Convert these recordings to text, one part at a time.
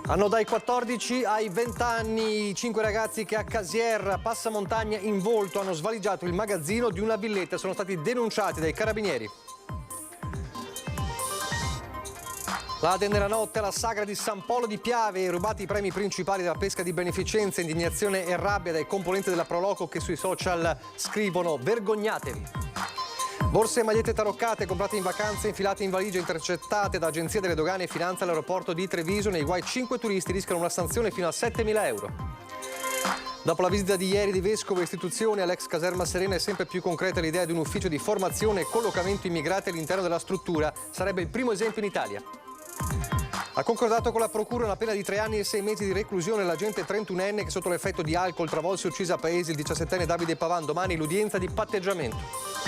Hanno dai 14 ai 20 anni i 5 ragazzi che a Casier, Passamontagna in Volto, hanno svaligiato il magazzino di una villetta e sono stati denunciati dai carabinieri. L'Ade nella notte alla sagra di San Polo di Piave, rubati i premi principali della pesca di beneficenza, indignazione e rabbia dai componenti della Proloco che sui social scrivono vergognatevi. Borse e magliette taroccate comprate in vacanza, infilate in valigie, intercettate da Agenzia delle Dogane e Finanza all'aeroporto di Treviso. Nei guai 5 turisti rischiano una sanzione fino a 7.000 euro. Dopo la visita di ieri di vescovo e istituzioni all'ex caserma Serena è sempre più concreta l'idea di un ufficio di formazione e collocamento immigrati all'interno della struttura. Sarebbe il primo esempio in Italia. Ha concordato con la procura una pena di 3 anni e 6 mesi di reclusione l'agente 31enne che sotto l'effetto di alcol travolse e uccise a Paesi il 17enne Davide Pavan. Domani l'udienza di patteggiamento.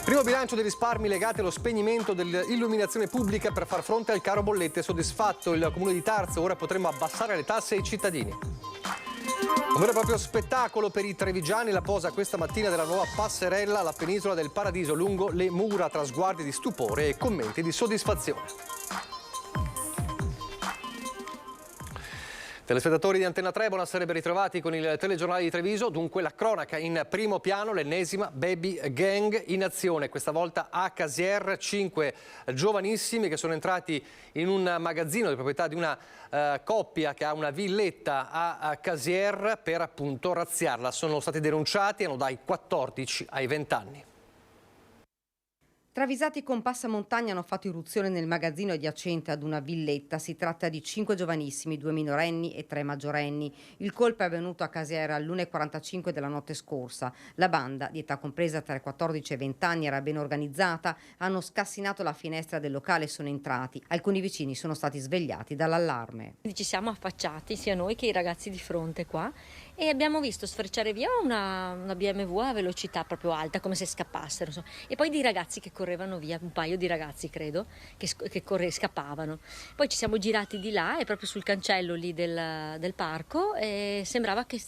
Primo bilancio dei risparmi legati allo spegnimento dell'illuminazione pubblica per far fronte al caro bollette. Soddisfatto il comune di Tarso, ora potremo abbassare le tasse ai cittadini. Un vero e proprio spettacolo per i trevigiani, la posa questa mattina della nuova passerella alla penisola del Paradiso lungo le mura, tra sguardi di stupore e commenti di soddisfazione. Telespettatori di Antenna 3, buonasera, ben ritrovati con il telegiornale di Treviso. Dunque la cronaca in primo piano, l'ennesima baby gang in azione, questa volta a Casier, 5 giovanissimi che sono entrati in un magazzino di proprietà di una coppia che ha una villetta a Casier per appunto razziarla. Sono stati denunciati, hanno dai 14 ai 20 anni. Travisati con passamontagna hanno fatto irruzione nel magazzino adiacente ad una villetta. Si tratta di 5 giovanissimi, 2 minorenni e 3 maggiorenni. Il colpo è avvenuto a Casier all'1:45 della notte scorsa. La banda, di età compresa tra i 14 e i 20 anni, era ben organizzata. Hanno scassinato la finestra del locale e sono entrati. Alcuni vicini sono stati svegliati dall'allarme. Ci siamo affacciati, sia noi che i ragazzi di fronte qua, e abbiamo visto sfrecciare via una BMW a velocità proprio alta, come se scappassero. E poi dei ragazzi che correvano via, un paio di ragazzi credo, che scappavano. Poi ci siamo girati di là e proprio sul cancello lì del parco e sembrava che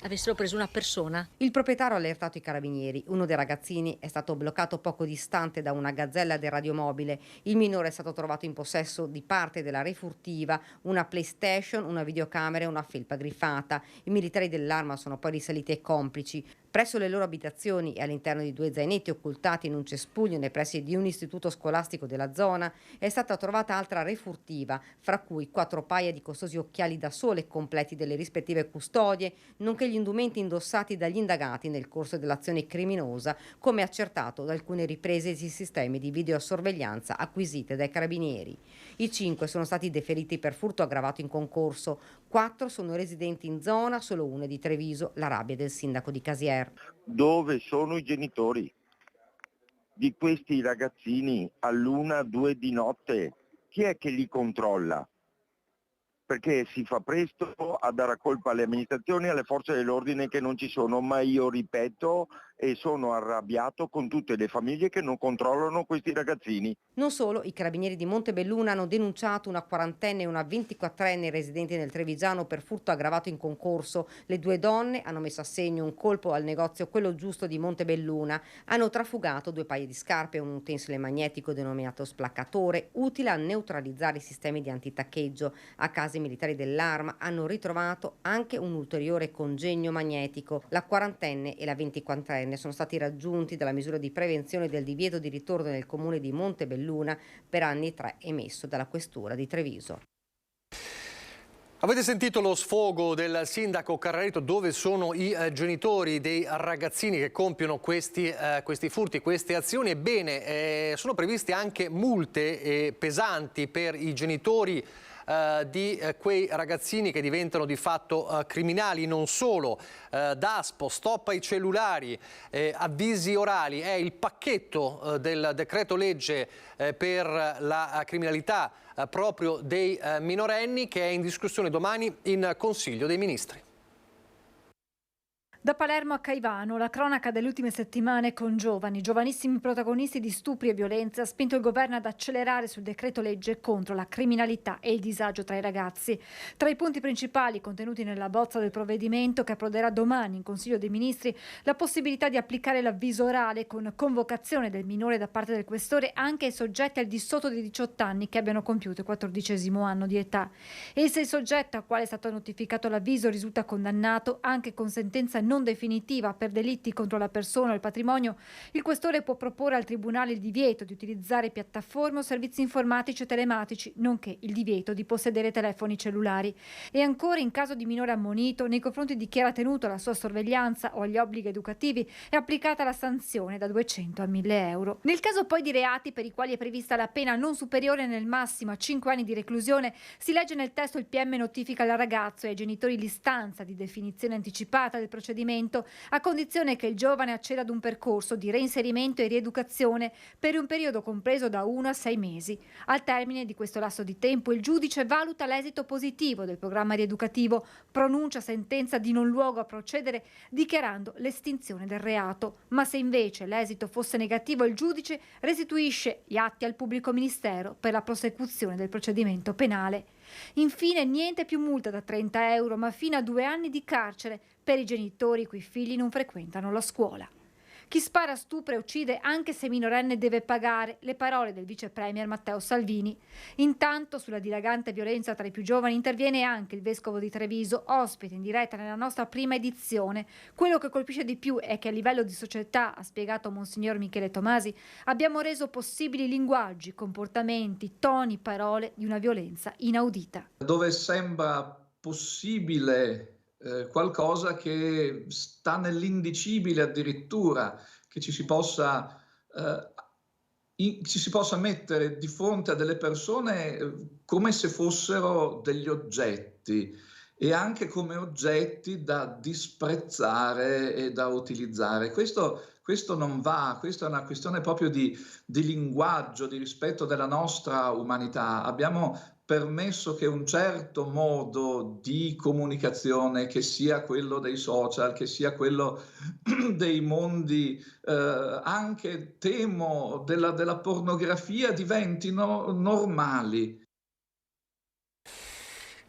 avessero preso una persona. Il proprietario ha allertato i carabinieri. Uno dei ragazzini è stato bloccato poco distante da una gazzella del radiomobile. Il minore è stato trovato in possesso di parte della refurtiva, una PlayStation, una videocamera e una felpa griffata. I militari dell'Arma sono poi risaliti ai complici. Presso le loro abitazioni e all'interno di 2 zainetti occultati in un cespuglio nei pressi di un istituto scolastico della zona è stata trovata altra refurtiva, fra cui 4 paia di costosi occhiali da sole completi delle rispettive custodie, nonché gli indumenti indossati dagli indagati nel corso dell'azione criminosa, come accertato da alcune riprese di sistemi di videosorveglianza acquisite dai carabinieri. I 5 sono stati deferiti per furto aggravato in concorso, 4 sono residenti in zona, solo uno è di Treviso, la rabbia del sindaco di Casier. Dove sono i genitori di questi ragazzini all'1, 2 di notte? Chi è che li controlla? Perché si fa presto a dare colpa alle amministrazioni e alle forze dell'ordine che non ci sono, ma io ripeto e sono arrabbiato con tutte le famiglie che non controllano questi ragazzini. Non solo, i carabinieri di Montebelluna hanno denunciato una 40enne e una 24enne residenti nel Trevigiano per furto aggravato in concorso. Le 2 donne hanno messo a segno un colpo al negozio Quello Giusto di Montebelluna. Hanno trafugato 2 paia di scarpe e un utensile magnetico denominato splaccatore, utile a neutralizzare i sistemi di antitaccheggio. A casa i militari dell'Arma hanno ritrovato anche un ulteriore congegno magnetico. La 40enne e la 24enne sono stati raggiunti dalla misura di prevenzione del divieto di ritorno nel comune di Montebelluna per anni 3 emesso dalla questura di Treviso. Avete sentito lo sfogo del sindaco Carrareto? Dove sono i genitori dei ragazzini che compiono questi furti, queste azioni? Ebbene, sono previste anche multe pesanti per i genitori di quei ragazzini che diventano di fatto criminali. Non solo, Daspo, stop ai cellulari, avvisi orali, è il pacchetto del decreto legge per la criminalità proprio dei minorenni che è in discussione domani in Consiglio dei Ministri. Da Palermo a Caivano, la cronaca delle ultime settimane con giovanissimi protagonisti di stupri e violenze ha spinto il governo ad accelerare sul decreto legge contro la criminalità e il disagio tra i ragazzi. Tra i punti principali contenuti nella bozza del provvedimento che approderà domani in Consiglio dei Ministri, la possibilità di applicare l'avviso orale con convocazione del minore da parte del questore anche ai soggetti al di sotto dei 18 anni che abbiano compiuto il 14° anno di età. E se il soggetto al quale è stato notificato l'avviso risulta condannato anche con sentenza non definitiva per delitti contro la persona o il patrimonio, il questore può proporre al tribunale il divieto di utilizzare piattaforme o servizi informatici o telematici, nonché il divieto di possedere telefoni cellulari. E ancora, in caso di minore ammonito, nei confronti di chi era tenuto alla sua sorveglianza o agli obblighi educativi, è applicata la sanzione da 200 a 1.000 euro. Nel caso poi di reati per i quali è prevista la pena non superiore nel massimo a 5 anni di reclusione, si legge nel testo il PM notifica al ragazzo e ai genitori l'istanza di definizione anticipata del procedimento, a condizione che il giovane acceda ad un percorso di reinserimento e rieducazione per un periodo compreso da 1 a 6 mesi. Al termine di questo lasso di tempo il giudice valuta l'esito positivo del programma rieducativo, pronuncia sentenza di non luogo a procedere dichiarando l'estinzione del reato. Ma se invece l'esito fosse negativo, il giudice restituisce gli atti al pubblico ministero per la prosecuzione del procedimento penale. Infine, niente più multa da 30 euro, ma fino a 2 anni di carcere per i genitori i cui figli non frequentano la scuola. Chi spara, stupra e uccide anche se minorenne deve pagare, le parole del vice premier Matteo Salvini. Intanto sulla dilagante violenza tra i più giovani interviene anche il vescovo di Treviso, ospite in diretta nella nostra prima edizione. Quello che colpisce di più è che a livello di società, ha spiegato Monsignor Michele Tomasi, abbiamo reso possibili linguaggi, comportamenti, toni, parole di una violenza inaudita. Dove sembra possibile qualcosa che sta nell'indicibile addirittura, che ci si possa mettere di fronte a delle persone come se fossero degli oggetti e anche come oggetti da disprezzare e da utilizzare. Questo non va, questa è una questione proprio di linguaggio, di rispetto della nostra umanità. Abbiamo permesso che un certo modo di comunicazione, che sia quello dei social, che sia quello dei mondi, anche temo della pornografia, diventino normali.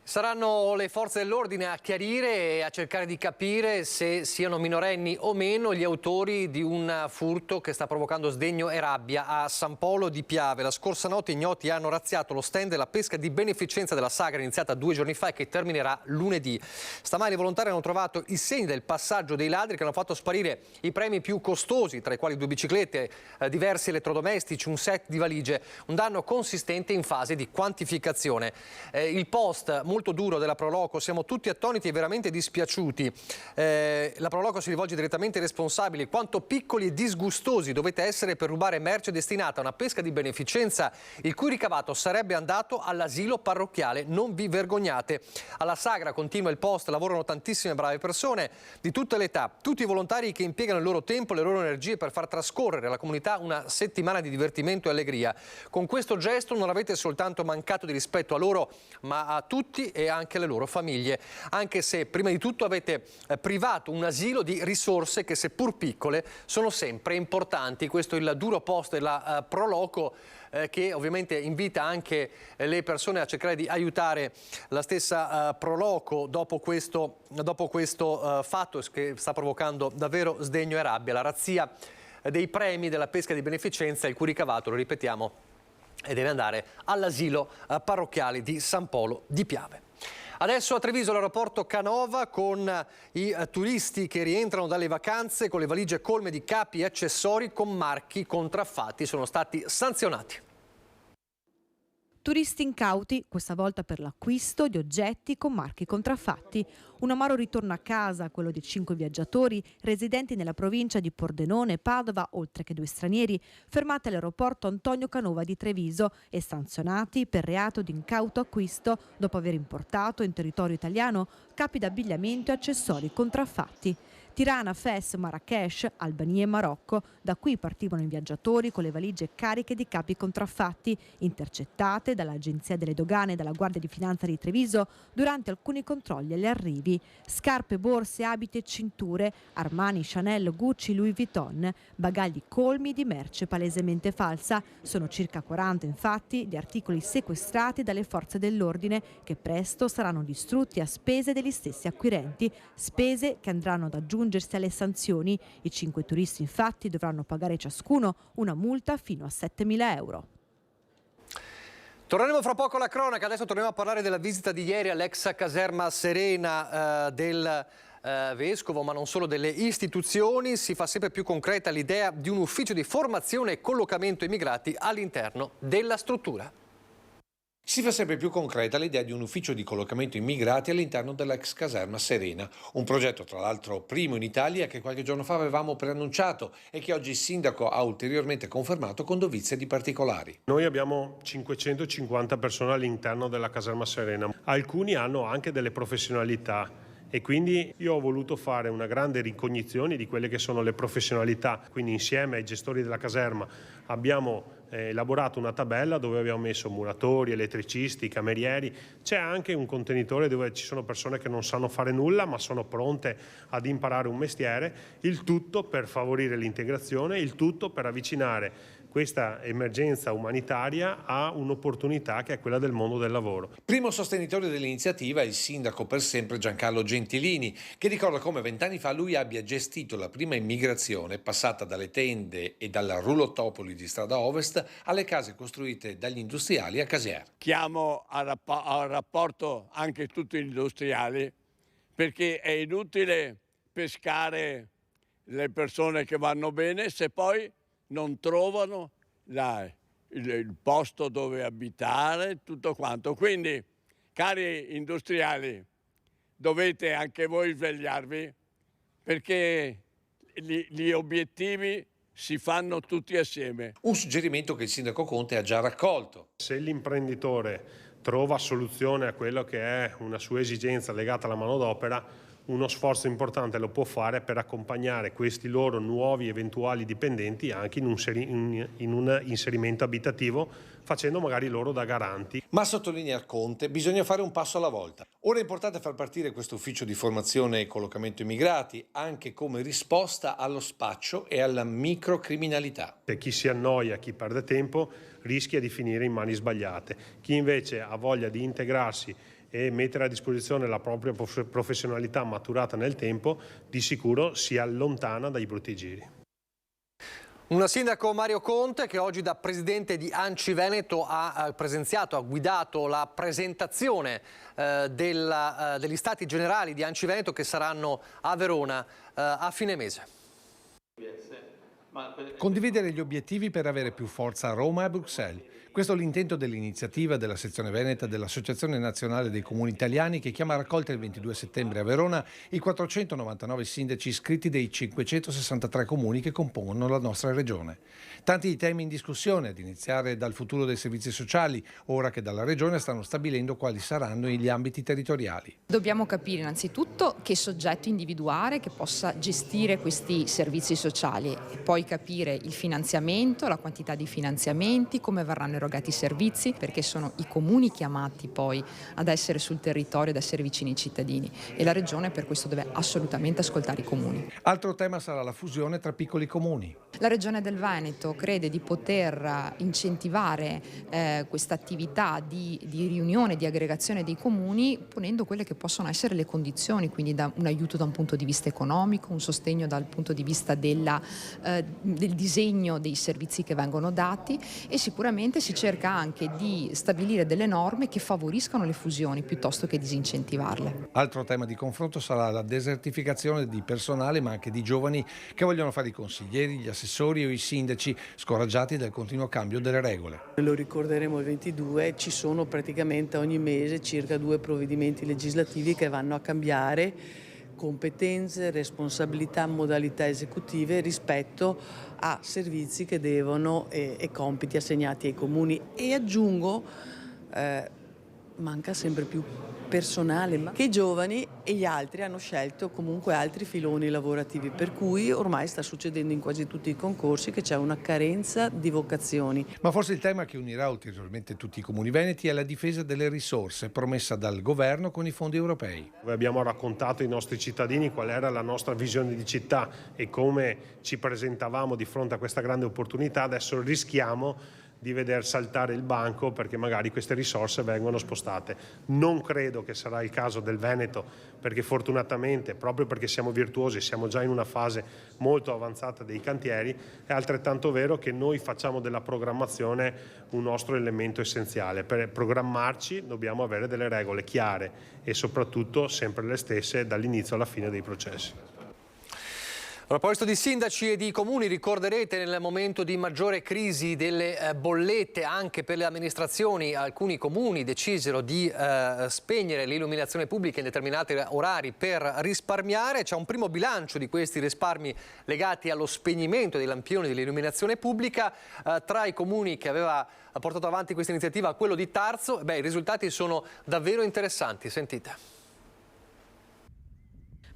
Saranno le forze dell'ordine a chiarire e a cercare di capire se siano minorenni o meno gli autori di un furto che sta provocando sdegno e rabbia a San Polo di Piave. La scorsa notte ignoti hanno razziato lo stand della pesca di beneficenza della sagra iniziata 2 giorni fa e che terminerà lunedì. Stamani i volontari hanno trovato i segni del passaggio dei ladri che hanno fatto sparire i premi più costosi, tra i quali 2 biciclette, diversi elettrodomestici, un set di valigie, un danno consistente in fase di quantificazione. Il post molto duro della Proloco, siamo tutti attoniti e veramente dispiaciuti. La Proloco si rivolge direttamente ai responsabili: quanto piccoli e disgustosi dovete essere per rubare merce destinata a una pesca di beneficenza il cui ricavato sarebbe andato all'asilo parrocchiale. Non vi vergognate. Alla sagra, continua il post, lavorano tantissime brave persone di tutte le età, tutti i volontari che impiegano il loro tempo e le loro energie per far trascorrere alla comunità una settimana di divertimento e allegria. Con questo gesto non avete soltanto mancato di rispetto a loro, ma a tutti e anche alle loro famiglie, anche se prima di tutto avete privato un asilo di risorse che, seppur piccole, sono sempre importanti. Questo è il duro post della Proloco, che ovviamente invita anche le persone a cercare di aiutare la stessa Proloco dopo questo fatto che sta provocando davvero sdegno e rabbia. La razzia dei premi della pesca di beneficenza, il cui ricavato, lo ripetiamo, e deve andare all'asilo parrocchiale di San Polo di Piave. Adesso a Treviso l'aeroporto Canova, con i turisti che rientrano dalle vacanze con le valigie colme di capi e accessori con marchi contraffatti, sono stati sanzionati. Turisti incauti, questa volta per l'acquisto di oggetti con marchi contraffatti. Un amaro ritorno a casa, quello di 5 viaggiatori residenti nella provincia di Pordenone e Padova, oltre che 2 stranieri, fermati all'aeroporto Antonio Canova di Treviso e sanzionati per reato di incauto acquisto dopo aver importato in territorio italiano capi d'abbigliamento e accessori contraffatti. Tirana, Fes, Marrakech, Albania e Marocco. Da qui partivano i viaggiatori con le valigie cariche di capi contraffatti, intercettate dall'Agenzia delle Dogane e dalla Guardia di Finanza di Treviso durante alcuni controlli agli arrivi. Scarpe, borse, abiti e cinture, Armani, Chanel, Gucci, Louis Vuitton, bagagli colmi di merce palesemente falsa. Sono circa 40 infatti gli articoli sequestrati dalle forze dell'ordine, che presto saranno distrutti a spese degli stessi acquirenti, spese che andranno ad aggiungersi alle sanzioni. I 5 turisti infatti dovranno pagare ciascuno una multa fino a 7.000 euro. Torneremo fra poco alla cronaca, adesso torniamo a parlare della visita di ieri all'ex caserma Serena del Vescovo, ma non solo, delle istituzioni. Si fa sempre più concreta l'idea di un ufficio di formazione e collocamento immigrati all'interno della struttura. Si fa sempre più concreta l'idea di un ufficio di collocamento immigrati all'interno dell'ex caserma Serena, un progetto tra l'altro primo in Italia che qualche giorno fa avevamo preannunciato e che oggi il sindaco ha ulteriormente confermato con dovizie di particolari. Noi abbiamo 550 persone all'interno della caserma Serena, alcuni hanno anche delle professionalità e quindi io ho voluto fare una grande ricognizione di quelle che sono le professionalità, quindi insieme ai gestori della caserma abbiamo elaborato una tabella dove abbiamo messo muratori, elettricisti, camerieri, c'è anche un contenitore dove ci sono persone che non sanno fare nulla ma sono pronte ad imparare un mestiere, il tutto per favorire l'integrazione, il tutto per avvicinare questa emergenza umanitaria a un'opportunità che è quella del mondo del lavoro. Primo sostenitore dell'iniziativa è il sindaco per sempre Giancarlo Gentilini, che ricorda come 20 anni fa lui abbia gestito la prima immigrazione passata dalle tende e dalla roulottopoli di strada ovest alle case costruite dagli industriali a Casier. Chiamo al rapporto anche tutti gli industriali, perché è inutile pescare le persone che vanno bene se poi non trovano il posto dove abitare, tutto quanto. Quindi, cari industriali, dovete anche voi svegliarvi, perché gli obiettivi si fanno tutti assieme. Un suggerimento che il sindaco Conte ha già raccolto. Se l'imprenditore trova soluzione a quello che è una sua esigenza legata alla manodopera, uno sforzo importante lo può fare per accompagnare questi loro nuovi eventuali dipendenti anche in un inserimento abitativo, facendo magari loro da garanti. Ma sottolinea Conte, bisogna fare un passo alla volta. Ora è importante far partire questo ufficio di formazione e collocamento immigrati anche come risposta allo spaccio e alla microcriminalità. Chi si annoia, chi perde tempo, rischia di finire in mani sbagliate. Chi invece ha voglia di integrarsi e mettere a disposizione la propria professionalità maturata nel tempo, di sicuro si allontana dai brutti giri. Un sindaco Mario Conte che oggi da presidente di ANCI Veneto ha presenziato, ha guidato la presentazione degli stati generali di ANCI Veneto che saranno a Verona a fine mese. Condividere gli obiettivi per avere più forza a Roma e a Bruxelles. Questo è l'intento dell'iniziativa della sezione veneta dell'Associazione Nazionale dei Comuni Italiani, che chiama a raccolta il 22 settembre a Verona i 499 sindaci iscritti dei 563 comuni che compongono la nostra regione. Tanti i temi in discussione, ad iniziare dal futuro dei servizi sociali, ora che dalla regione stanno stabilendo quali saranno gli ambiti territoriali. Dobbiamo capire innanzitutto che soggetto individuare che possa gestire questi servizi sociali e poi capire il finanziamento, la quantità di finanziamenti, come verranno erogati i servizi, perché sono i comuni chiamati poi ad essere sul territorio, ad essere vicini ai cittadini, e la regione per questo deve assolutamente ascoltare i comuni. Altro tema sarà la fusione tra piccoli comuni. La Regione del Veneto crede di poter incentivare questa attività di riunione, di aggregazione dei comuni, ponendo quelle che possono essere le condizioni, quindi un aiuto da un punto di vista economico, un sostegno dal punto di vista del disegno dei servizi che vengono dati, e sicuramente si cerca anche di stabilire delle norme che favoriscano le fusioni piuttosto che disincentivarle. Altro tema di confronto sarà la desertificazione di personale, ma anche di giovani che vogliono fare i consiglieri, gli assessori o i sindaci, scoraggiati dal continuo cambio delle regole. Lo ricorderemo il 22, ci sono praticamente ogni mese circa 2 provvedimenti legislativi che vanno a cambiare competenze, responsabilità, modalità esecutive rispetto a servizi che devono e compiti assegnati ai comuni. E aggiungo, manca sempre più personale, ma che i giovani e gli altri hanno scelto comunque altri filoni lavorativi, per cui ormai sta succedendo in quasi tutti i concorsi che c'è una carenza di vocazioni. Ma forse il tema che unirà ulteriormente tutti i comuni veneti è la difesa delle risorse promessa dal governo con i fondi europei. Abbiamo raccontato ai nostri cittadini qual era la nostra visione di città e come ci presentavamo di fronte a questa grande opportunità. Adesso rischiamo di veder saltare il banco perché magari queste risorse vengono spostate. Non credo che sarà il caso del Veneto, perché fortunatamente, proprio perché siamo virtuosi, siamo già in una fase molto avanzata dei cantieri. È altrettanto vero che noi facciamo della programmazione un nostro elemento essenziale. Per programmarci dobbiamo avere delle regole chiare e soprattutto sempre le stesse dall'inizio alla fine dei processi. A proposito di sindaci e di comuni, ricorderete nel momento di maggiore crisi delle bollette anche per le amministrazioni, alcuni comuni decisero di spegnere l'illuminazione pubblica in determinati orari per risparmiare. C'è un primo bilancio di questi risparmi legati allo spegnimento dei lampioni dell'illuminazione pubblica. Tra i comuni che aveva portato avanti questa iniziativa, quello di Tarzo, i risultati sono davvero interessanti. Sentite.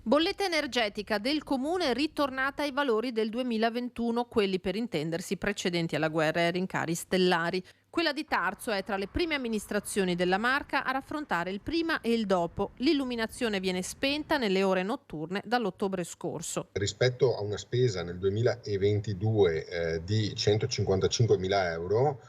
Bolletta energetica del comune ritornata ai valori del 2021, quelli per intendersi precedenti alla guerra e ai rincari stellari. Quella di Tarzo è tra le prime amministrazioni della Marca a raffrontare il prima e il dopo. L'illuminazione viene spenta nelle ore notturne dall'ottobre scorso. Rispetto a una spesa nel 2022 di 155.000 euro,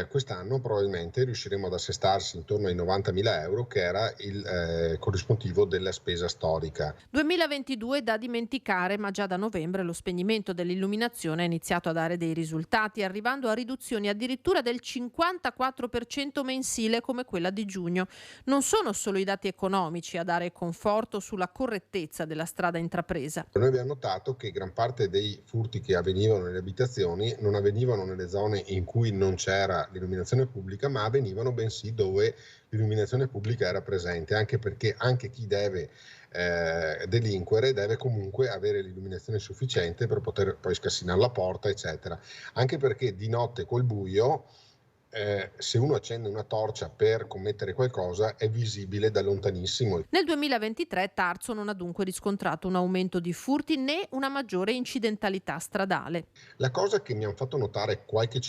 quest'anno probabilmente riusciremo ad assestarsi intorno ai 90.000 euro, che era il corrispettivo della spesa storica. 2022 da dimenticare, ma già da novembre lo spegnimento dell'illuminazione ha iniziato a dare dei risultati, arrivando a riduzioni addirittura del 54% mensile come quella di giugno. Non sono solo i dati economici a dare conforto sulla correttezza della strada intrapresa. Noi abbiamo notato che gran parte dei furti che avvenivano nelle abitazioni non avvenivano nelle zone in cui non c'era l'illuminazione pubblica, ma avvenivano bensì dove l'illuminazione pubblica era presente, anche perché anche chi deve delinquere deve comunque avere l'illuminazione sufficiente per poter poi scassinare la porta, eccetera. Anche perché di notte col buio, se uno accende una torcia per commettere qualcosa, è visibile da lontanissimo. Nel 2023 Tarzo non ha dunque riscontrato un aumento di furti né una maggiore incidentalità stradale. La cosa che mi hanno fatto notare qualche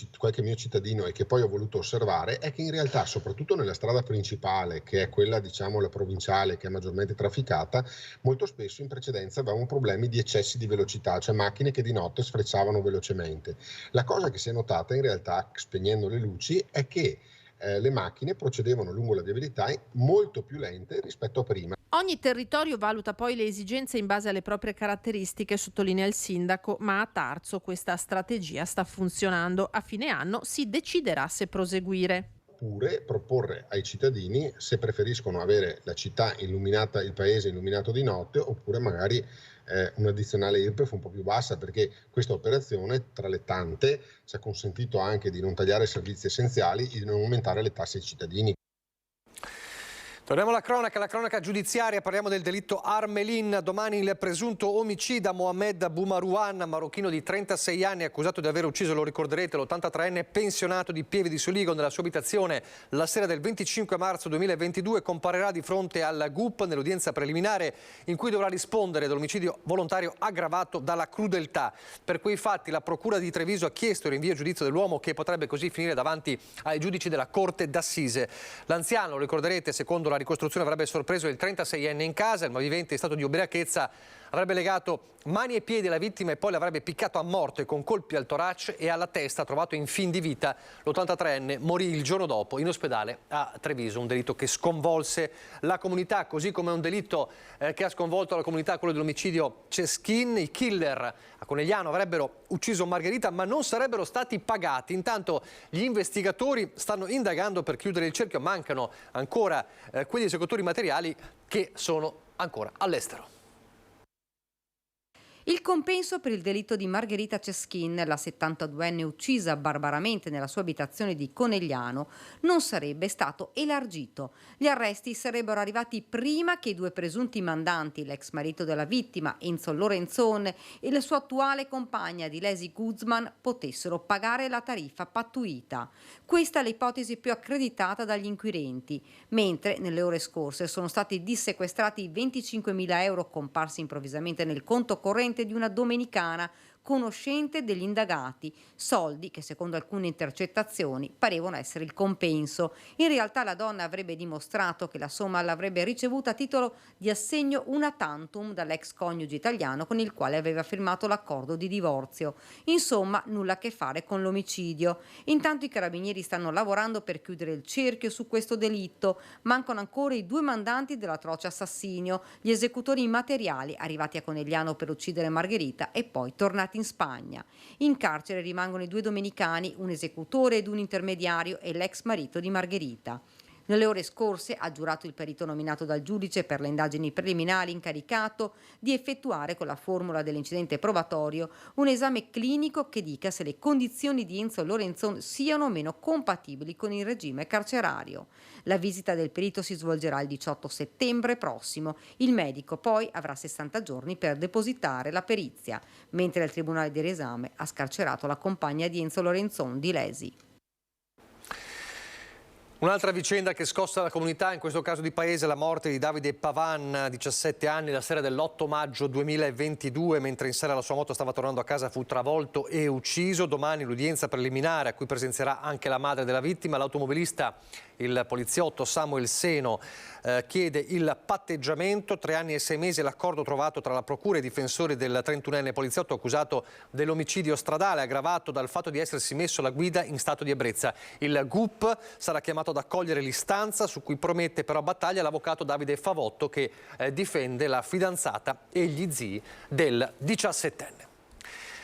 mio cittadino e che poi ho voluto osservare è che in realtà, soprattutto nella strada principale, che è quella, diciamo, la provinciale, che è maggiormente trafficata, molto spesso in precedenza avevamo problemi di eccessi di velocità, cioè macchine che di notte sfrecciavano velocemente. La cosa che si è notata in realtà, spegnendo le luci, è che le macchine procedevano lungo la viabilità molto più lente rispetto a prima. Ogni territorio valuta poi le esigenze in base alle proprie caratteristiche, sottolinea il sindaco, ma a Tarzo questa strategia sta funzionando. A fine anno si deciderà se proseguire. Oppure proporre ai cittadini se preferiscono avere la città illuminata, il paese illuminato di notte, oppure magari un'addizionale IRPEF un po' più bassa, perché questa operazione, tra le tante, ci ha consentito anche di non tagliare servizi essenziali e di non aumentare le tasse ai cittadini. Torniamo alla cronaca giudiziaria, parliamo del delitto Armelin. Domani il presunto omicida Mohamed Boumarouane, marocchino di 36 anni, accusato di aver ucciso, lo ricorderete, l'83enne pensionato di Pieve di Soligo nella sua abitazione la sera del 25 marzo 2022, comparirà di fronte al GUP nell'udienza preliminare in cui dovrà rispondere dell'omicidio volontario aggravato dalla crudeltà. Per quei fatti la Procura di Treviso ha chiesto il rinvio a giudizio dell'uomo, che potrebbe così finire davanti ai giudici della Corte d'Assise. L'anziano, lo ricorderete, secondo la ricostruzione avrebbe sorpreso il 36enne in casa, il malvivente in stato di ubriachezza avrebbe legato mani e piedi alla vittima e poi l'avrebbe piccato a morte con colpi al torace e alla testa. Trovato in fin di vita, l'83enne morì il giorno dopo in ospedale a Treviso, un delitto che sconvolse la comunità, così come un delitto che ha sconvolto la comunità, quello dell'omicidio Ceschin. I killer a Conegliano avrebbero ucciso Margherita ma non sarebbero stati pagati. Intanto gli investigatori stanno indagando per chiudere il cerchio, mancano ancora quegli esecutori materiali che sono ancora all'estero. Il compenso per il delitto di Margherita Ceschin, la 72enne uccisa barbaramente nella sua abitazione di Conegliano, non sarebbe stato elargito. Gli arresti sarebbero arrivati prima che i due presunti mandanti, l'ex marito della vittima Enzo Lorenzon e la sua attuale compagna Dilesi Guzman, potessero pagare la tariffa pattuita. Questa è l'ipotesi più accreditata dagli inquirenti, mentre nelle ore scorse sono stati dissequestrati 25.000 euro comparsi improvvisamente nel conto corrente di una domenicana conoscente degli indagati, soldi che secondo alcune intercettazioni parevano essere il compenso. In realtà la donna avrebbe dimostrato che la somma l'avrebbe ricevuta a titolo di assegno una tantum dall'ex coniuge italiano con il quale aveva firmato l'accordo di divorzio. Insomma, nulla a che fare con l'omicidio. Intanto i carabinieri stanno lavorando per chiudere il cerchio su questo delitto. Mancano ancora i due mandanti dell'atroce assassinio, gli esecutori materiali arrivati a Conegliano per uccidere Margherita e poi tornati in Spagna. In carcere rimangono i due domenicani, un esecutore ed un intermediario e l'ex marito di Margherita. Nelle ore scorse ha giurato il perito nominato dal giudice per le indagini preliminari incaricato di effettuare con la formula dell'incidente probatorio un esame clinico che dica se le condizioni di Enzo Lorenzon siano o meno compatibili con il regime carcerario. La visita del perito si svolgerà il 18 settembre prossimo. Il medico poi avrà 60 giorni per depositare la perizia, mentre il tribunale di riesame ha scarcerato la compagna di Enzo Lorenzon, Dilesi. Un'altra vicenda che scossa la comunità, in questo caso di paese, la morte di Davide Pavan, 17 anni, la sera dell'8 maggio 2022, mentre in sella alla sua moto stava tornando a casa, fu travolto e ucciso. Domani l'udienza preliminare a cui presenzierà anche la madre della vittima. L'automobilista, il poliziotto Samuel Seno, chiede il patteggiamento. 3 anni e 6 mesi è l'accordo trovato tra la procura e i difensori del 31enne poliziotto accusato dell'omicidio stradale, aggravato dal fatto di essersi messo alla guida in stato di ebbrezza. Il GUP sarà chiamato ad accogliere l'istanza, su cui promette però battaglia l'avvocato Davide Favotto, che difende la fidanzata e gli zii del 17enne.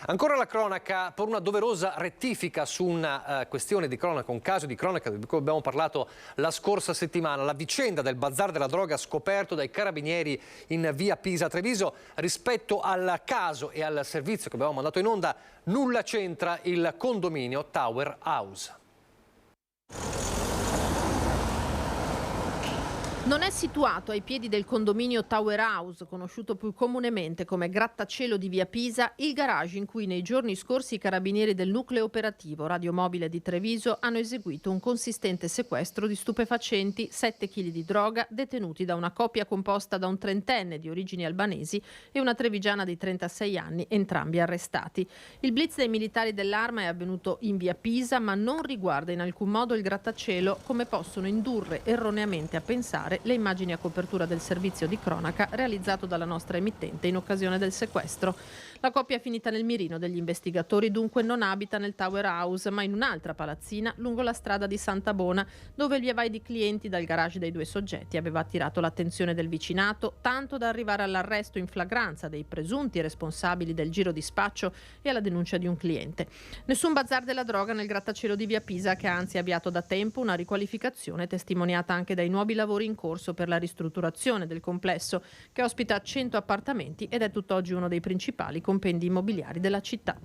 Ancora la cronaca per una doverosa rettifica su una questione di cronaca, un caso di cronaca di cui abbiamo parlato la scorsa settimana, la vicenda del bazar della droga scoperto dai carabinieri in via Pisa a Treviso. Rispetto al caso e al servizio che abbiamo mandato in onda, nulla c'entra il condominio Tower House. Non è situato ai piedi del condominio Tower House, conosciuto più comunemente come grattacielo di via Pisa, il garage in cui nei giorni scorsi i carabinieri del nucleo operativo radiomobile di Treviso hanno eseguito un consistente sequestro di stupefacenti, 7 kg di droga detenuti da una coppia composta da un trentenne di origini albanesi e una trevigiana di 36 anni, entrambi arrestati. Il blitz dei militari dell'Arma è avvenuto in via Pisa, ma non riguarda in alcun modo il grattacielo, come possono indurre erroneamente a pensare le immagini a copertura del servizio di cronaca realizzato dalla nostra emittente in occasione del sequestro. La coppia è finita nel mirino degli investigatori, dunque non abita nel Tower House, ma in un'altra palazzina lungo la strada di Santa Bona, dove il via vai di clienti dal garage dei due soggetti aveva attirato l'attenzione del vicinato, tanto da arrivare all'arresto in flagranza dei presunti responsabili del giro di spaccio e alla denuncia di un cliente. Nessun bazar della droga nel grattacielo di via Pisa, che ha anzi avviato da tempo una riqualificazione testimoniata anche dai nuovi lavori in corso per la ristrutturazione del complesso, che ospita 100 appartamenti ed è tutt'oggi uno dei principali compendi immobiliari della città.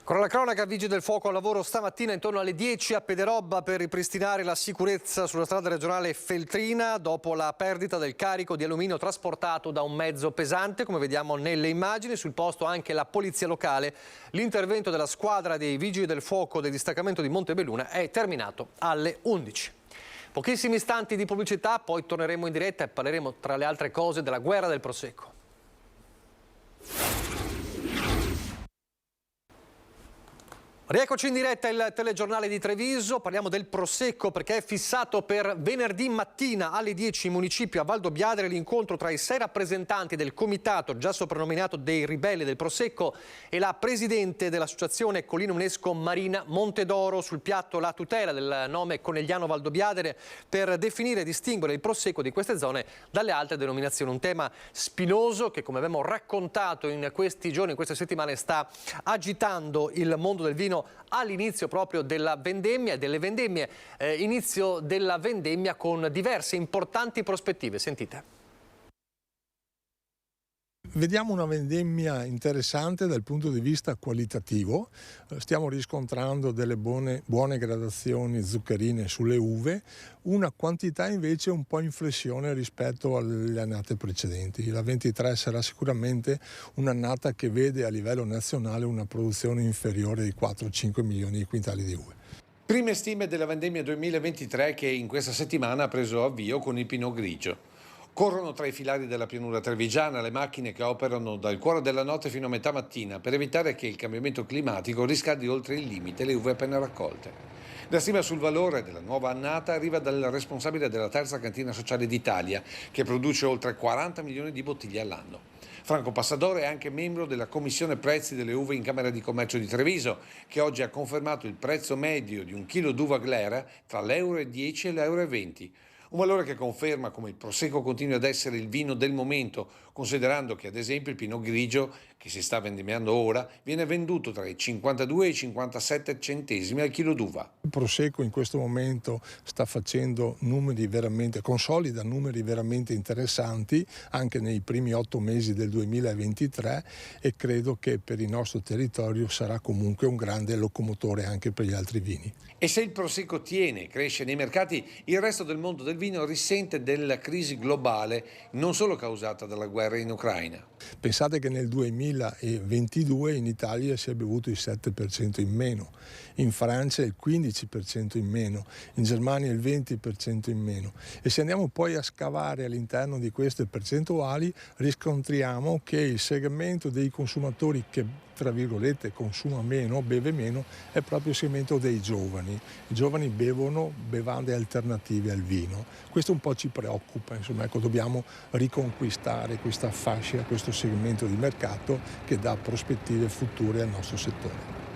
Con la cronaca, vigili del fuoco al lavoro stamattina intorno alle 10 a Pederobba per ripristinare la sicurezza sulla strada regionale Feltrina dopo la perdita del carico di alluminio trasportato da un mezzo pesante, come vediamo nelle immagini. Sul posto anche la polizia locale. L'intervento della squadra dei vigili del fuoco del distaccamento di Montebelluna è terminato alle 11. Pochissimi istanti di pubblicità, poi torneremo in diretta e parleremo tra le altre cose della guerra del Prosecco. Rieccoci in diretta, il telegiornale di Treviso. Parliamo del Prosecco perché è fissato per venerdì mattina alle 10 in municipio a Valdobbiadere l'incontro tra i 6 rappresentanti del comitato già soprannominato dei ribelli del Prosecco e la presidente dell'associazione Collina UNESCO Marina Montedoro. Sul piatto la tutela del nome Conegliano Valdobbiadere per definire e distinguere il Prosecco di queste zone dalle altre denominazioni. Un tema spinoso che, come abbiamo raccontato in questi giorni, in queste settimane, sta agitando il mondo del vino all'inizio proprio della vendemmia e delle vendemmie, inizio della vendemmia con diverse importanti prospettive. Sentite. Vediamo una vendemmia interessante dal punto di vista qualitativo, stiamo riscontrando delle buone gradazioni zuccherine sulle uve, una quantità invece un po' in flessione rispetto alle annate precedenti. La 23 sarà sicuramente un'annata che vede a livello nazionale una produzione inferiore di 4-5 milioni di quintali di uve. Prime stime della vendemmia 2023 che in questa settimana ha preso avvio con il Pinot Grigio. Corrono tra i filari della pianura trevigiana le macchine che operano dal cuore della notte fino a metà mattina per evitare che il cambiamento climatico riscaldi oltre il limite le uve appena raccolte. La stima sul valore della nuova annata arriva dal responsabile della terza cantina sociale d'Italia, che produce oltre 40 milioni di bottiglie all'anno. Franco Passadore è anche membro della Commissione Prezzi delle Uve in Camera di Commercio di Treviso, che oggi ha confermato il prezzo medio di un chilo d'uva glera tra l'1,10 e l'1,20. Un valore che conferma come il Prosecco continui ad essere il vino del momento, considerando che ad esempio il Pinot Grigio, che si sta vendemmiando ora, viene venduto tra i 52 e i 57 centesimi al chilo d'uva. Il Prosecco in questo momento sta facendo consolida numeri veramente interessanti anche nei primi 8 mesi del 2023 e credo che per il nostro territorio sarà comunque un grande locomotore anche per gli altri vini. E se il Prosecco tiene e cresce nei mercati, il resto del mondo del vino risente della crisi globale, non solo causata dalla guerra in Ucraina. Pensate che nel 2022 in Italia si è bevuto il 7% in meno, in Francia il 15% in meno, in Germania il 20% in meno. E se andiamo poi a scavare all'interno di queste percentuali, riscontriamo che il segmento dei consumatori che tra virgolette consuma meno, beve meno, è proprio il segmento dei giovani. I giovani bevono bevande alternative al vino. Questo un po' ci preoccupa, insomma, dobbiamo riconquistare questa fascia, questo segmento di mercato che dà prospettive future al nostro settore.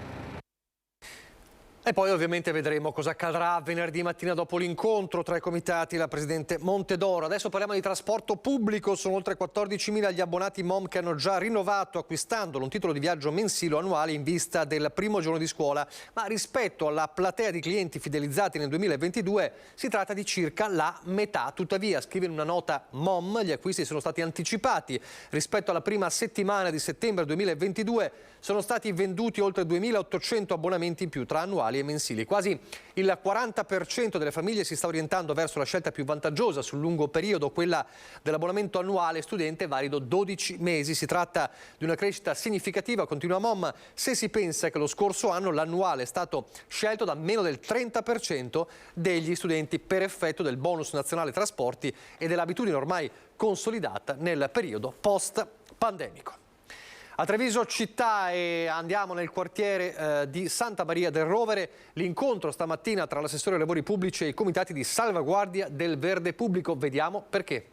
E poi ovviamente vedremo cosa accadrà venerdì mattina dopo l'incontro tra i comitati e la Presidente Montedoro. Adesso parliamo di trasporto pubblico, sono oltre 14.000 gli abbonati MOM che hanno già rinnovato acquistandolo un titolo di viaggio mensile o annuale in vista del primo giorno di scuola, ma rispetto alla platea di clienti fidelizzati nel 2022 si tratta di circa la metà. Tuttavia, scrive in una nota MOM, gli acquisti sono stati anticipati. Rispetto alla prima settimana di settembre 2022 sono stati venduti oltre 2.800 abbonamenti in più tra annuali e mensili. Quasi il 40% delle famiglie si sta orientando verso la scelta più vantaggiosa sul lungo periodo, quella dell'abbonamento annuale studente valido 12 mesi. Si tratta di una crescita significativa, continua MOM, se si pensa che lo scorso anno l'annuale è stato scelto da meno del 30% degli studenti per effetto del bonus nazionale trasporti e dell'abitudine ormai consolidata nel periodo post-pandemico. A Treviso città e andiamo nel quartiere di Santa Maria del Rovere, l'incontro stamattina tra l'assessore ai lavori pubblici e i comitati di salvaguardia del verde pubblico. Vediamo perché.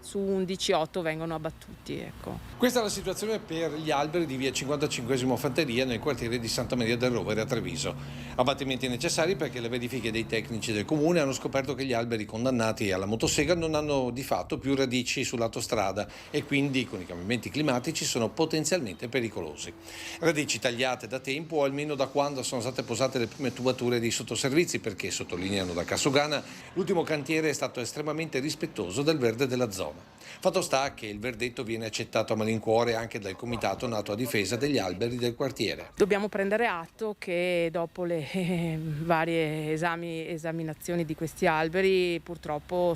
Su 11, 8 vengono abbattuti. Ecco. Questa è la situazione per gli alberi di via 55 Fanteria nel quartiere di Santa Maria del Rovere a Treviso. Abbattimenti necessari perché le verifiche dei tecnici del comune hanno scoperto che gli alberi condannati alla motosega non hanno di fatto più radici sull'autostrada e quindi con i cambiamenti climatici sono potenzialmente pericolosi. Radici tagliate da tempo o almeno da quando sono state posate le prime tubature dei sottoservizi perché, sottolineano da Cassugana, l'ultimo cantiere è stato estremamente rispettoso del verde della zona. Fatto sta che il verdetto viene accettato a malincuore anche dal comitato nato a difesa degli alberi del quartiere. Dobbiamo prendere atto che dopo le varie esaminazioni di questi alberi purtroppo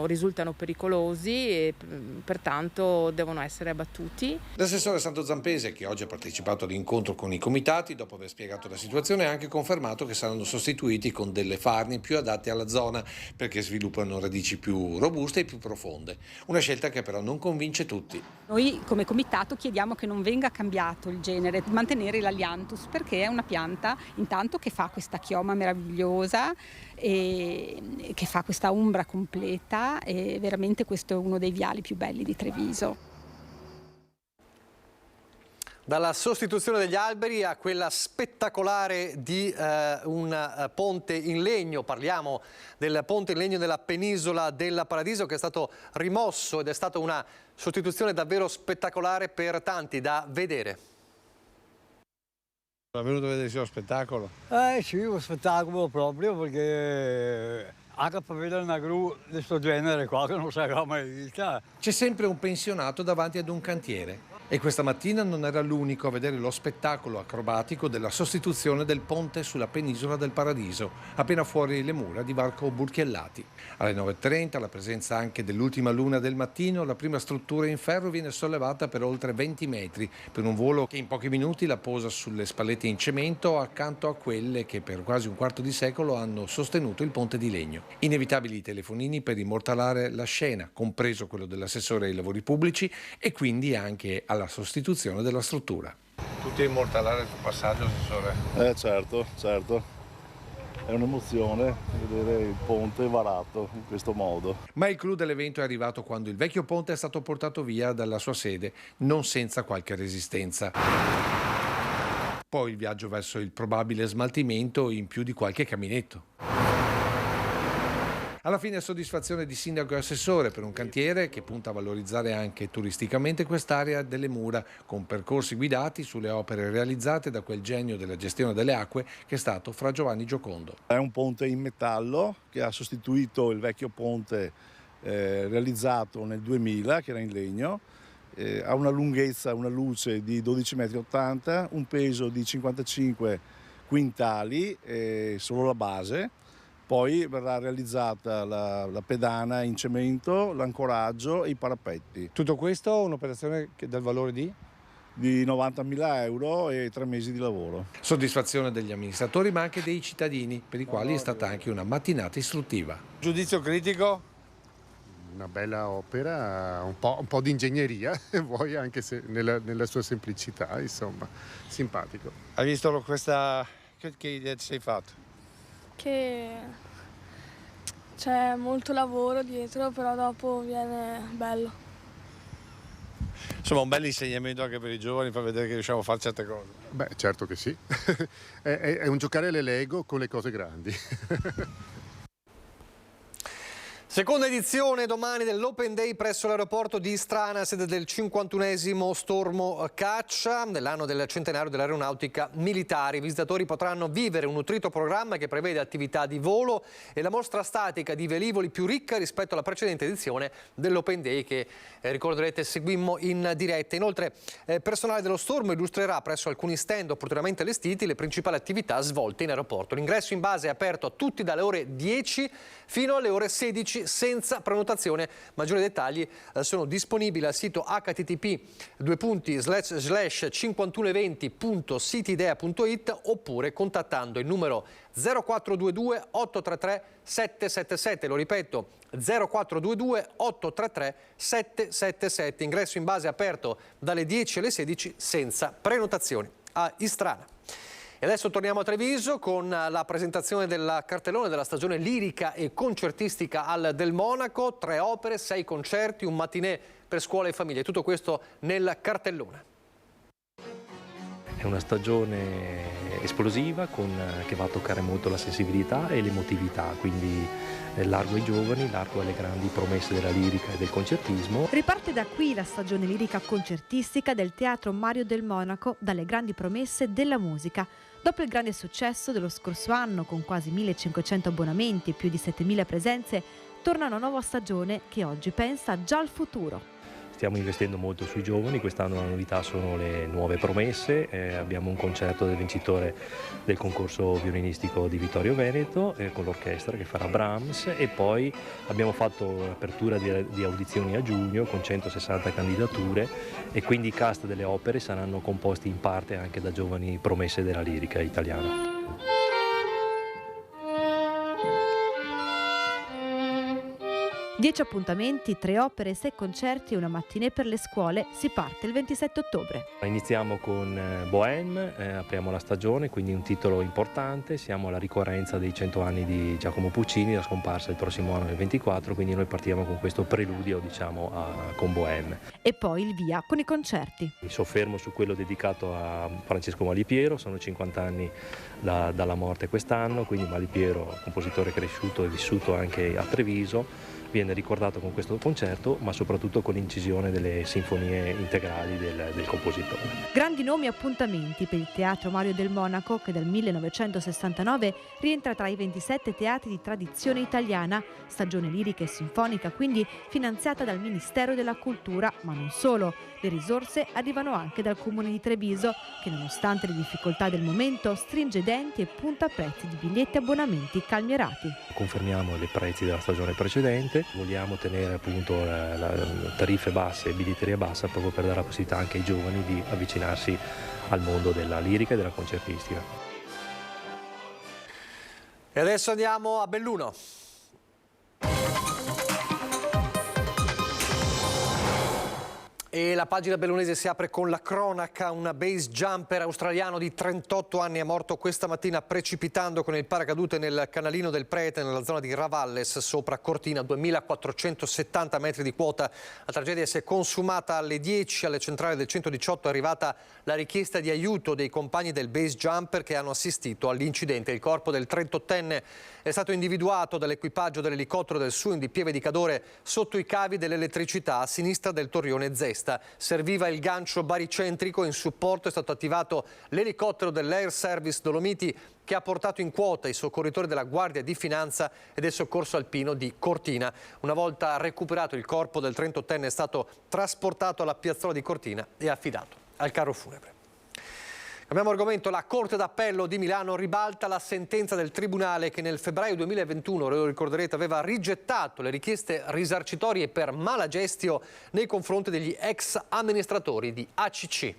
risultano pericolosi e pertanto devono essere abbattuti. L'assessore Santo Zampese, che oggi ha partecipato all'incontro con i comitati, dopo aver spiegato la situazione, ha anche confermato che saranno sostituiti con delle farnie più adatte alla zona perché sviluppano radici più robuste e più profonde. Una scelta che però non convince tutti. Noi come comitato chiediamo che non venga cambiato il genere, mantenere l'Alianthus perché è una pianta intanto che fa questa chioma meravigliosa e che fa questa ombra completa e veramente questo è uno dei viali più belli di Treviso. Dalla sostituzione degli alberi a quella spettacolare di un ponte in legno, parliamo del ponte in legno della penisola del Paradiso che è stato rimosso ed è stata una sostituzione davvero spettacolare per tanti da vedere. È venuto a vedere lo spettacolo? Sì, lo spettacolo proprio perché anche per vedere una gru di questo genere qua che non si era mai vista. C'è sempre un pensionato davanti ad un cantiere. E questa mattina non era l'unico a vedere lo spettacolo acrobatico della sostituzione del ponte sulla penisola del Paradiso, appena fuori le mura di Varco Burchiellati. Alle 9:30, la presenza anche dell'ultima luna del mattino, la prima struttura in ferro viene sollevata per oltre 20 metri, per un volo che in pochi minuti la posa sulle spallette in cemento accanto a quelle che per quasi un quarto di secolo hanno sostenuto il ponte di legno. Inevitabili telefonini per immortalare la scena, compreso quello dell'assessore ai lavori pubblici e quindi anche alla sostituzione della struttura. Tutti a immortalare il tuo passaggio, assessore? Certo. È un'emozione vedere il ponte varato in questo modo. Ma il clou dell'evento è arrivato quando il vecchio ponte è stato portato via dalla sua sede, non senza qualche resistenza. Poi il viaggio verso il probabile smaltimento in più di qualche caminetto. Alla fine soddisfazione di sindaco e assessore per un cantiere che punta a valorizzare anche turisticamente quest'area delle mura, con percorsi guidati sulle opere realizzate da quel genio della gestione delle acque che è stato Fra Giovanni Giocondo. È un ponte in metallo che ha sostituito il vecchio ponte realizzato nel 2000, che era in legno. Ha una lunghezza, una luce di 12,80 m, un peso di 55 quintali, solo la base. Poi verrà realizzata la pedana in cemento, l'ancoraggio e i parapetti. Tutto questo un'operazione del valore di? Di 90.000 euro e 3 mesi di lavoro. Soddisfazione degli amministratori ma anche dei cittadini, per i quali è stata anche una mattinata istruttiva. Giudizio critico? Una bella opera, un po' di ingegneria, vuoi anche se nella sua semplicità, insomma, simpatico. Hai visto questa... Che idea ti sei fatto? Che c'è molto lavoro dietro, però dopo viene bello. Insomma, un bel insegnamento anche per i giovani, per vedere che riusciamo a fare certe cose. Beh, certo che sì. È un giocare alle Lego con le cose grandi. Seconda edizione domani dell'Open Day presso l'aeroporto di Istrana, sede del 51esimo Stormo Caccia, nell'anno del centenario dell'aeronautica militare. I visitatori potranno vivere un nutrito programma che prevede attività di volo e la mostra statica di velivoli più ricca rispetto alla precedente edizione dell'Open Day che ricorderete seguimmo in diretta. Inoltre personale dello Stormo illustrerà presso alcuni stand opportunamente allestiti le principali attività svolte in aeroporto. L'ingresso in base è aperto a tutti dalle ore 10 fino alle ore 16 senza prenotazione. Maggiori dettagli sono disponibili al sito http://51eventi.citydea.it oppure contattando il numero 0422 833 777. Lo ripeto, 0422 833 777. Ingresso in base aperto dalle 10 alle 16 senza prenotazioni a Istrana. E adesso torniamo a Treviso con la presentazione del cartellone della stagione lirica e concertistica al Del Monaco. 3 opere, 6 concerti, un matinè per scuole e famiglie. Tutto questo nel cartellone. È una stagione esplosiva che va a toccare molto la sensibilità e l'emotività, quindi largo ai giovani, largo alle grandi promesse della lirica e del concertismo. Riparte da qui la stagione lirica concertistica del Teatro Mario Del Monaco, dalle grandi promesse della musica. Dopo il grande successo dello scorso anno, con quasi 1.500 abbonamenti e più di 7.000 presenze, torna una nuova stagione che oggi pensa già al futuro. Stiamo investendo molto sui giovani, quest'anno la novità sono le nuove promesse, abbiamo un concerto del vincitore del concorso violinistico di Vittorio Veneto con l'orchestra che farà Brahms e poi abbiamo fatto un'apertura di audizioni a giugno con 160 candidature e quindi i cast delle opere saranno composti in parte anche da giovani promesse della lirica italiana. 10 appuntamenti, 3 opere, 6 concerti e una matinée per le scuole. Si parte il 27 ottobre. Iniziamo con Bohème, apriamo la stagione, quindi un titolo importante. Siamo alla ricorrenza dei 100 anni di Giacomo Puccini, la scomparsa il prossimo anno, nel 24, quindi noi partiamo con questo preludio, con Bohème. E poi il via con i concerti. Mi soffermo su quello dedicato a Francesco Malipiero, sono 50 anni dalla morte quest'anno, quindi Malipiero, compositore cresciuto e vissuto anche a Treviso, viene ricordato con questo concerto, ma soprattutto con l'incisione delle sinfonie integrali del compositore. Grandi nomi e appuntamenti per il Teatro Mario del Monaco, che dal 1969 rientra tra i 27 teatri di tradizione italiana, stagione lirica e sinfonica quindi finanziata dal Ministero della Cultura, ma non solo. Le risorse arrivano anche dal Comune di Treviso, che nonostante le difficoltà del momento stringe denti e punta prezzi di biglietti e abbonamenti calmierati. Confermiamo i prezzi della stagione precedente, vogliamo tenere appunto la tariffe basse e biglietteria bassa proprio per dare la possibilità anche ai giovani di avvicinarsi al mondo della lirica e della concertistica. E adesso andiamo a Belluno. E la pagina bellunese si apre con la cronaca. Un base jumper australiano di 38 anni è morto questa mattina precipitando con il paracadute nel canalino del Prete nella zona di Ravalles sopra Cortina, 2470 metri di quota. La tragedia si è consumata alle 10. Alle centrali del 118 è arrivata la richiesta di aiuto dei compagni del base jumper che hanno assistito all'incidente. Il corpo del 38enne è stato individuato dall'equipaggio dell'elicottero del SUIN di Pieve di Cadore sotto i cavi dell'elettricità a sinistra del torrione Zesta. Serviva il gancio baricentrico, in supporto è stato attivato l'elicottero dell'Air Service Dolomiti che ha portato in quota i soccorritori della Guardia di Finanza e del Soccorso Alpino di Cortina. Una volta recuperato il corpo del 38enne è stato trasportato alla piazzola di Cortina e affidato al carro funebre. Cambiamo argomento. La Corte d'Appello di Milano ribalta la sentenza del Tribunale che nel febbraio 2021, lo ricorderete, aveva rigettato le richieste risarcitorie per malagestio nei confronti degli ex amministratori di ACC.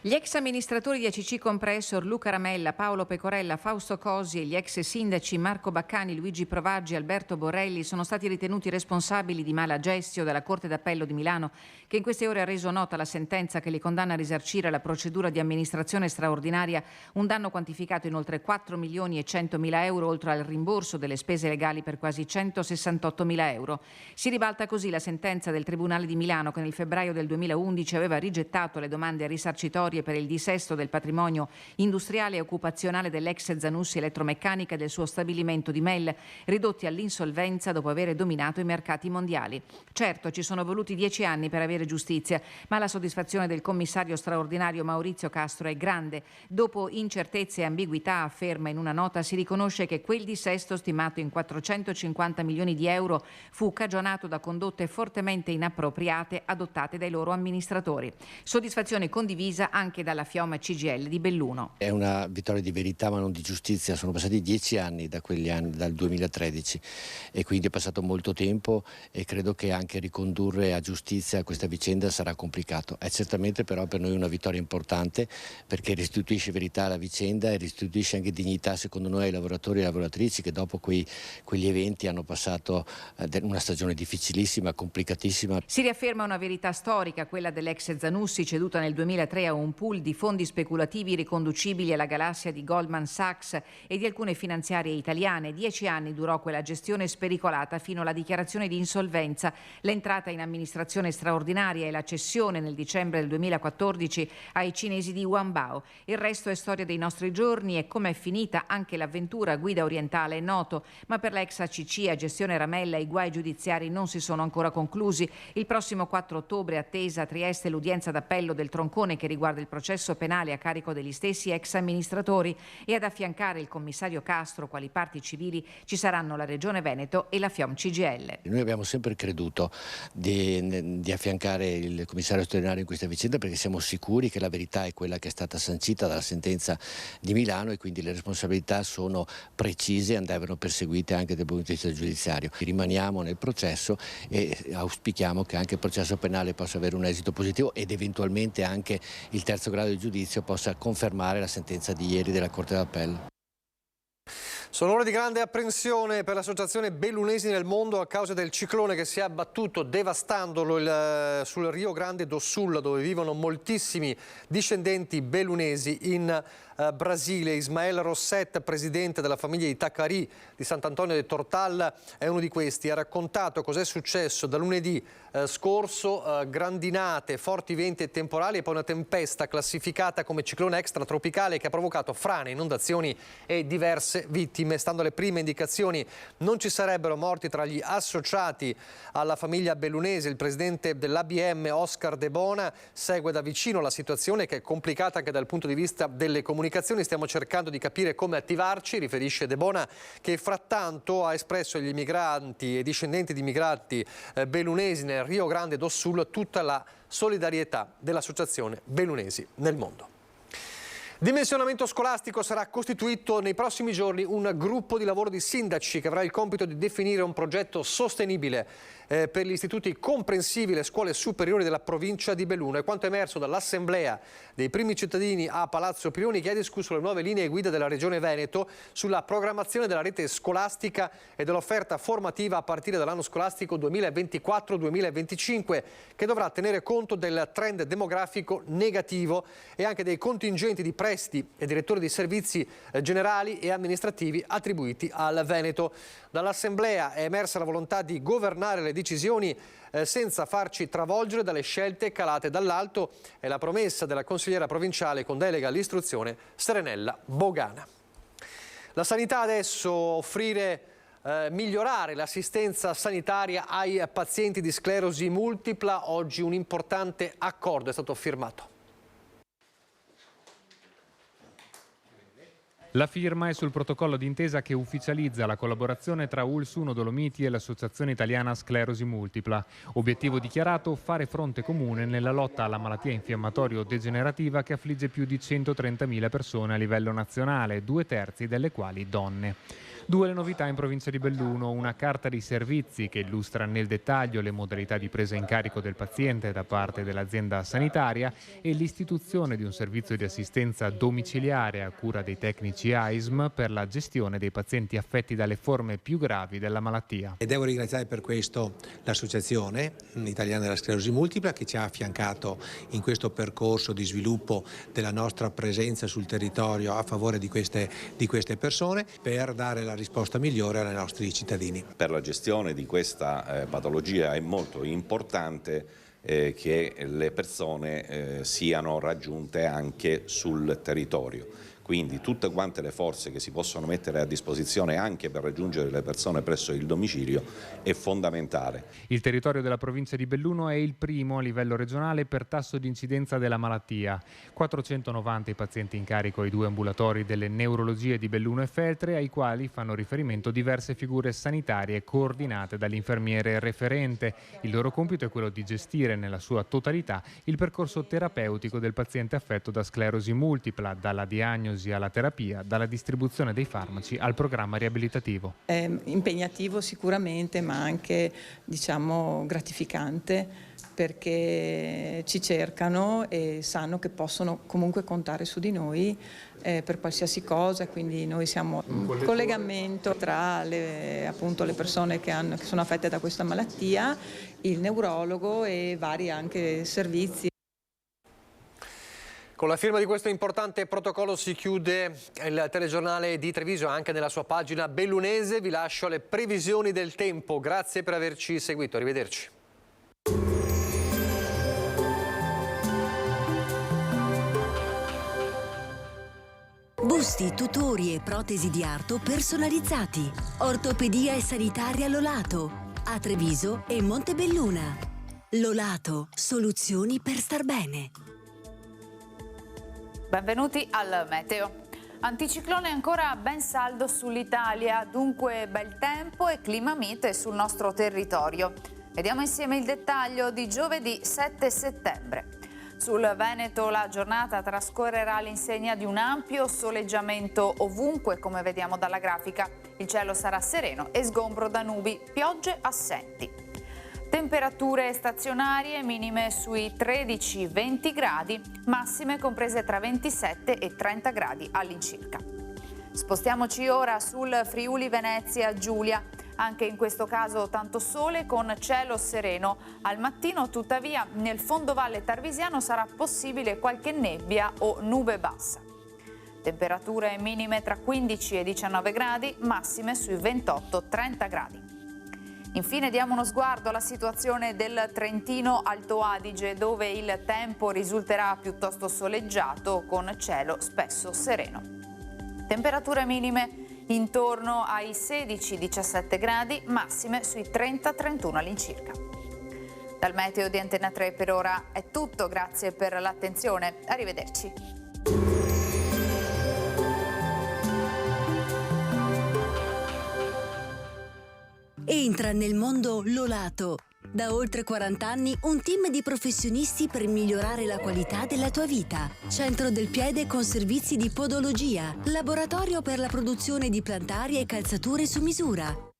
Gli ex amministratori di ACC Compressor, Luca Ramella, Paolo Pecorella, Fausto Cosi e gli ex sindaci Marco Baccani, Luigi Provaggi e Alberto Borrelli sono stati ritenuti responsabili di malagestio dalla Corte d'Appello di Milano, che in queste ore ha reso nota la sentenza che li condanna a risarcire la procedura di amministrazione straordinaria un danno quantificato in oltre 4 milioni e 100 mila euro, oltre al rimborso delle spese legali per quasi 168 mila euro. Si ribalta così la sentenza del Tribunale di Milano che nel febbraio del 2011 aveva rigettato le domande risarcitorie per il dissesto del patrimonio industriale e occupazionale dell'ex Zanussi Elettromeccanica e del suo stabilimento di Mel, ridotti all'insolvenza dopo aver dominato i mercati mondiali. Certo, ci sono voluti 10 anni per avere giustizia, ma la soddisfazione del commissario straordinario Maurizio Castro è grande. Dopo incertezze e ambiguità, afferma in una nota, si riconosce che quel dissesto, stimato in 450 milioni di euro, fu cagionato da condotte fortemente inappropriate adottate dai loro amministratori. Soddisfazione condivisa anche dalla FIOM CGIL di Belluno. È una vittoria di verità ma non di giustizia. Sono passati 10 anni da quegli anni, dal 2013, e quindi è passato molto tempo e credo che anche ricondurre a giustizia questa vicenda sarà complicato. È certamente però per noi una vittoria importante perché restituisce verità alla vicenda e restituisce anche dignità secondo noi ai lavoratori e alle lavoratrici che dopo quegli eventi hanno passato una stagione difficilissima, complicatissima. Si riafferma una verità storica, quella dell'ex Zanussi ceduta nel 2003 a un pool di fondi speculativi riconducibili alla galassia di Goldman Sachs e di alcune finanziarie italiane. 10 anni durò quella gestione spericolata fino alla dichiarazione di insolvenza, l'entrata in amministrazione straordinaria e la cessione nel dicembre del 2014 ai cinesi di Wanbao. Il resto è storia dei nostri giorni e come è finita anche l'avventura Guida Orientale è noto, ma per l'ex ACC a gestione Ramella i guai giudiziari non si sono ancora conclusi. Il prossimo 4 ottobre è attesa a Trieste l'udienza d'appello del troncone che riguarda il processo penale a carico degli stessi ex amministratori, e ad affiancare il commissario Castro quali parti civili ci saranno la Regione Veneto e la FIOM CGIL. Noi abbiamo sempre creduto di affiancare il commissario straordinario in questa vicenda perché siamo sicuri che la verità è quella che è stata sancita dalla sentenza di Milano e quindi le responsabilità sono precise e andavano perseguite anche dal punto di vista giudiziario. Rimaniamo nel processo e auspichiamo che anche il processo penale possa avere un esito positivo ed eventualmente anche il terzo grado di giudizio possa confermare la sentenza di ieri della Corte d'Appello. Sono ore di grande apprensione per l'associazione Bellunesi nel mondo a causa del ciclone che si è abbattuto devastandolo sul Rio Grande do Sul, dove vivono moltissimi discendenti bellunesi in Brasile. Ismael Rosset, presidente della famiglia di Taquari di Sant'Antonio de Tortal, è uno di questi. Ha raccontato cos'è successo da lunedì scorso, grandinate, forti venti e temporali e poi una tempesta classificata come ciclone extratropicale che ha provocato frane, inondazioni e diverse vittime. Stando alle prime indicazioni non ci sarebbero morti tra gli associati alla famiglia bellunese. Il presidente dell'ABM, Oscar De Bona, segue da vicino la situazione che è complicata anche dal punto di vista delle comunicazioni. Stiamo cercando di capire come attivarci, riferisce De Bona, che frattanto ha espresso agli immigranti e discendenti di migranti bellunesi nel Rio Grande do Sul tutta la solidarietà dell'Associazione Bellunesi nel mondo. Dimensionamento scolastico: sarà costituito nei prossimi giorni un gruppo di lavoro di sindaci che avrà il compito di definire un progetto sostenibile per gli istituti comprensivi, le scuole superiori della provincia di Belluno. È quanto emerso dall'assemblea dei primi cittadini a Palazzo Prioni, che ha discusso le nuove linee guida della Regione Veneto sulla programmazione della rete scolastica e dell'offerta formativa a partire dall'anno scolastico 2024-2025, che dovrà tenere conto del trend demografico negativo e anche dei contingenti di prestiti e direttori di servizi generali e amministrativi attribuiti al Veneto. Dall'assemblea è emersa la volontà di governare le decisioni senza farci travolgere dalle scelte calate dall'alto, e la promessa della consigliera provinciale con delega all'istruzione Serenella Bogana. La sanità adesso: migliorare l'assistenza sanitaria ai pazienti di sclerosi multipla. Oggi un importante accordo è stato firmato. La firma è sul protocollo d'intesa che ufficializza la collaborazione tra ULSS 1 Dolomiti e l'Associazione Italiana Sclerosi Multipla. Obiettivo dichiarato: fare fronte comune nella lotta alla malattia infiammatorio-degenerativa che affligge più di 130.000 persone a livello nazionale, 2/3 delle quali donne. Due le novità in provincia di Belluno: una carta di servizi che illustra nel dettaglio le modalità di presa in carico del paziente da parte dell'azienda sanitaria e l'istituzione di un servizio di assistenza domiciliare a cura dei tecnici AISM per la gestione dei pazienti affetti dalle forme più gravi della malattia. E devo ringraziare per questo l'Associazione Italiana della Sclerosi Multipla, che ci ha affiancato in questo percorso di sviluppo della nostra presenza sul territorio a favore di queste persone, per dare la risposta migliore ai nostri cittadini. Per la gestione di questa patologia è molto importante che le persone siano raggiunte anche sul territorio. Quindi tutte quante le forze che si possono mettere a disposizione anche per raggiungere le persone presso il domicilio è fondamentale. Il territorio della provincia di Belluno è il primo a livello regionale per tasso di incidenza della malattia. 490 i pazienti in carico ai 2 ambulatori delle neurologie di Belluno e Feltre, ai quali fanno riferimento diverse figure sanitarie coordinate dall'infermiere referente. Il loro compito è quello di gestire nella sua totalità il percorso terapeutico del paziente affetto da sclerosi multipla, dalla diagnosi alla terapia, dalla distribuzione dei farmaci al programma riabilitativo. È impegnativo sicuramente, ma anche gratificante, perché ci cercano e sanno che possono comunque contare su di noi per qualsiasi cosa, quindi noi siamo un collegamento tra le persone che sono affette da questa malattia, il neurologo e vari anche servizi. Con la firma di questo importante protocollo si chiude il telegiornale di Treviso, anche nella sua pagina bellunese. Vi lascio alle previsioni del tempo. Grazie per averci seguito. Arrivederci. Busti, tutori e protesi di arto personalizzati. Ortopedia e sanitaria Lolato, a Treviso e Montebelluna. Lolato, soluzioni per star bene. Benvenuti al meteo. Anticiclone ancora ben saldo sull'Italia, dunque bel tempo e clima mite sul nostro territorio. Vediamo insieme il dettaglio di giovedì 7 settembre. Sul Veneto la giornata trascorrerà all'insegna di un ampio soleggiamento ovunque, come vediamo dalla grafica. Il cielo sarà sereno e sgombro da nubi, piogge assenti. Temperature stazionarie minime sui 13-20 gradi, massime comprese tra 27 e 30 gradi all'incirca. Spostiamoci ora sul Friuli Venezia Giulia. Anche in questo caso tanto sole con cielo sereno. Al mattino tuttavia nel fondovalle tarvisiano sarà possibile qualche nebbia o nube bassa. Temperature minime tra 15 e 19 gradi, massime sui 28-30 gradi. Infine diamo uno sguardo alla situazione del Trentino Alto Adige, dove il tempo risulterà piuttosto soleggiato con cielo spesso sereno. Temperature minime intorno ai 16-17 gradi, massime sui 30-31 all'incirca. Dal meteo di Antena 3 per ora è tutto, grazie per l'attenzione, arrivederci. Entra nel mondo Lolato. Da oltre 40 anni un team di professionisti per migliorare la qualità della tua vita. Centro del piede con servizi di podologia, laboratorio per la produzione di plantarie e calzature su misura.